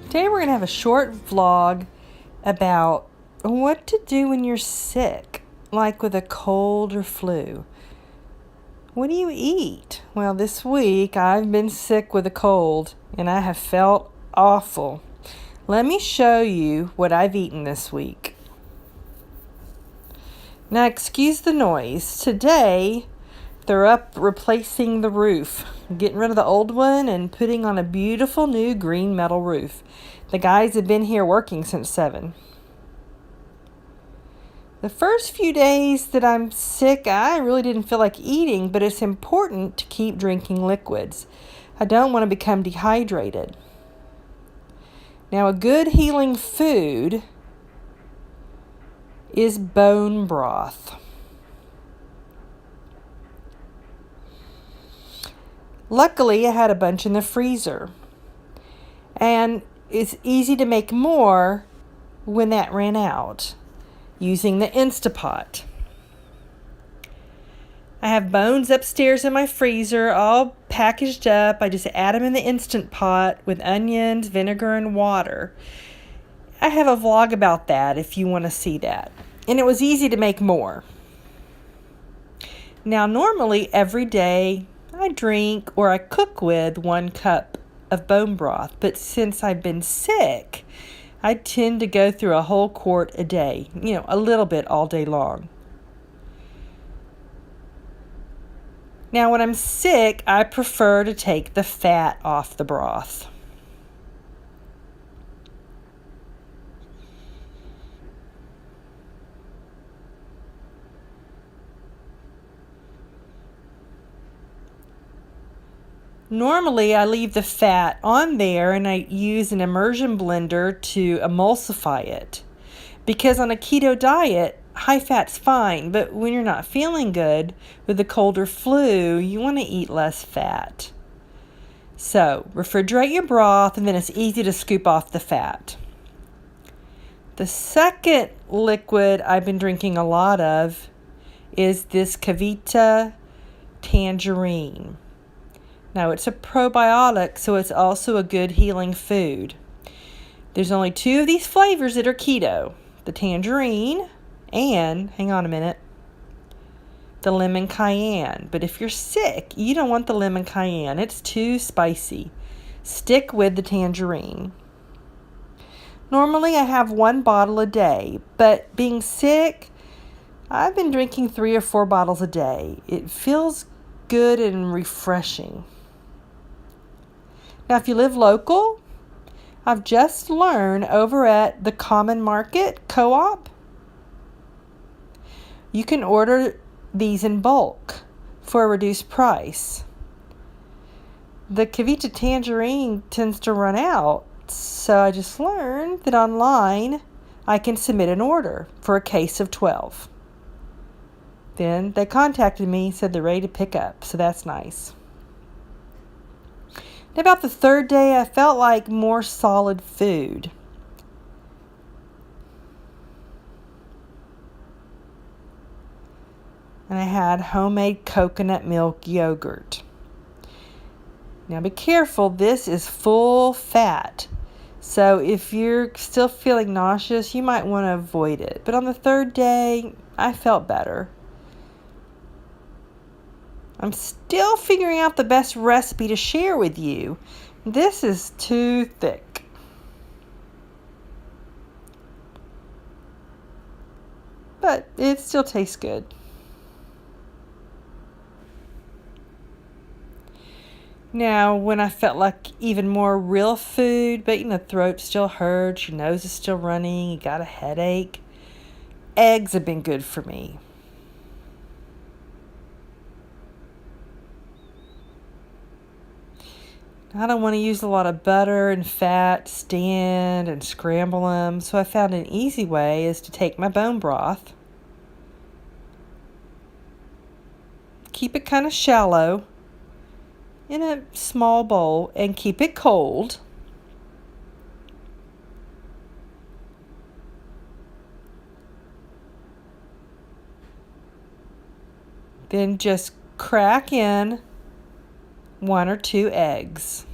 Today we're going to have a short vlog about what to do when you're sick, like with a cold or flu. What do you eat? Well, this week I've been sick with a cold and I have felt awful. Let me show you what I've eaten this week. Now, excuse the noise. Today they're up replacing the roof, getting rid of the old one and putting on a beautiful new green metal roof. The guys have been here working since 7. The first few days that I'm sick, I really didn't feel like eating, but it's important to keep drinking liquids. I don't want to become dehydrated. Now, a good healing food is bone broth. Luckily, I had a bunch in the freezer, and it's easy to make more when that ran out using the Instapot. I have bones upstairs in my freezer, all packaged up. I just add them in the Instant Pot with onions, vinegar, and water. I have a vlog about that if you want to see that. And it was easy to make more. Now, normally every day I drink or I cook with 1 cup of bone broth, but since I've been sick, I tend to go through a whole quart a day, a little bit all day long. Now, when I'm sick, I prefer to take the fat off the broth. Normally, I leave the fat on there and I use an immersion blender to emulsify it. Because on a keto diet, high fat's fine, but when you're not feeling good with the cold or flu, you want to eat less fat. So, refrigerate your broth and then it's easy to scoop off the fat. The second liquid I've been drinking a lot of is this Keto tangerine. Now, it's a probiotic, so it's also a good healing food. There's only 2 of these flavors that are keto. The tangerine and, hang on a minute, the lemon cayenne. But if you're sick, you don't want the lemon cayenne. It's too spicy. Stick with the tangerine. Normally, I have 1 bottle a day, but being sick, I've been drinking 3 or 4 bottles a day. It feels good and refreshing. Now, if you live local, I've just learned over at the Common Market Co-op, you can order these in bulk for a reduced price. The Keto tangerine tends to run out, so I just learned that online I can submit an order for a case of 12. Then they contacted me, said they're ready to pick up, so that's nice. And about the 3rd day, I felt like more solid food. And I had homemade coconut milk yogurt. Now be careful, this is full fat. So if you're still feeling nauseous, you might want to avoid it. But on the 3rd day, I felt better. I'm still figuring out the best recipe to share with you. This is too thick. But it still tastes good. Now, when I felt like even more real food, but the throat still hurts, your nose is still running, you got a headache, eggs have been good for me. I don't want to use a lot of butter and fat, stand and scramble them, so I found an easy way is to take my bone broth, keep it kind of shallow in a small bowl, and keep it cold. Then just crack in 1 or 2 eggs.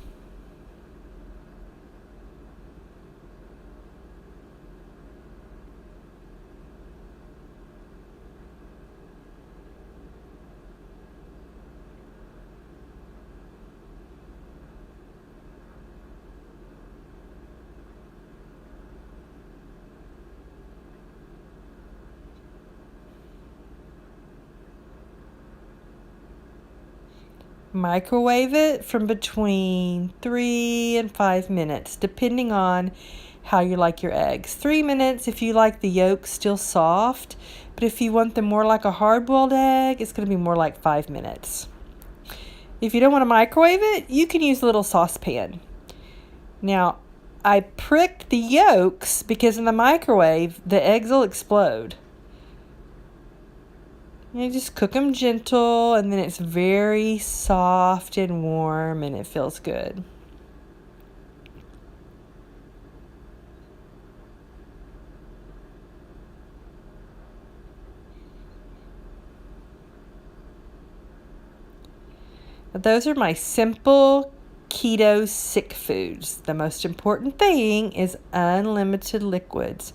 Microwave it from between 3 and 5 minutes, depending on how you like your eggs. 3 minutes if you like the yolk still soft, but if you want them more like a hard-boiled egg, it's going to be more like 5 minutes. If you don't want to microwave it, you can use a little saucepan. Now, I pricked the yolks because in the microwave, the eggs will explode. You just cook them gentle, and then it's very soft and warm, and it feels good. Those are my simple keto sick foods. The most important thing is unlimited liquids.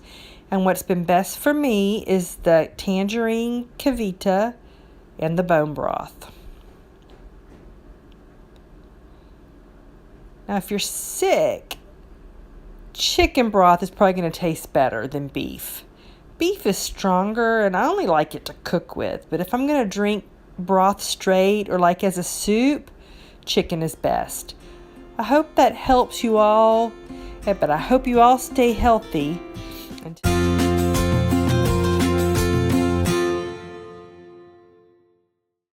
And what's been best for me is the tangerine cavita and the bone broth. Now, if you're sick, chicken broth is probably going to taste better than beef. Beef is stronger, and I only like it to cook with. But if I'm going to drink broth straight or like as a soup, chicken is best. I hope that helps you all, but I hope you all stay healthy. Until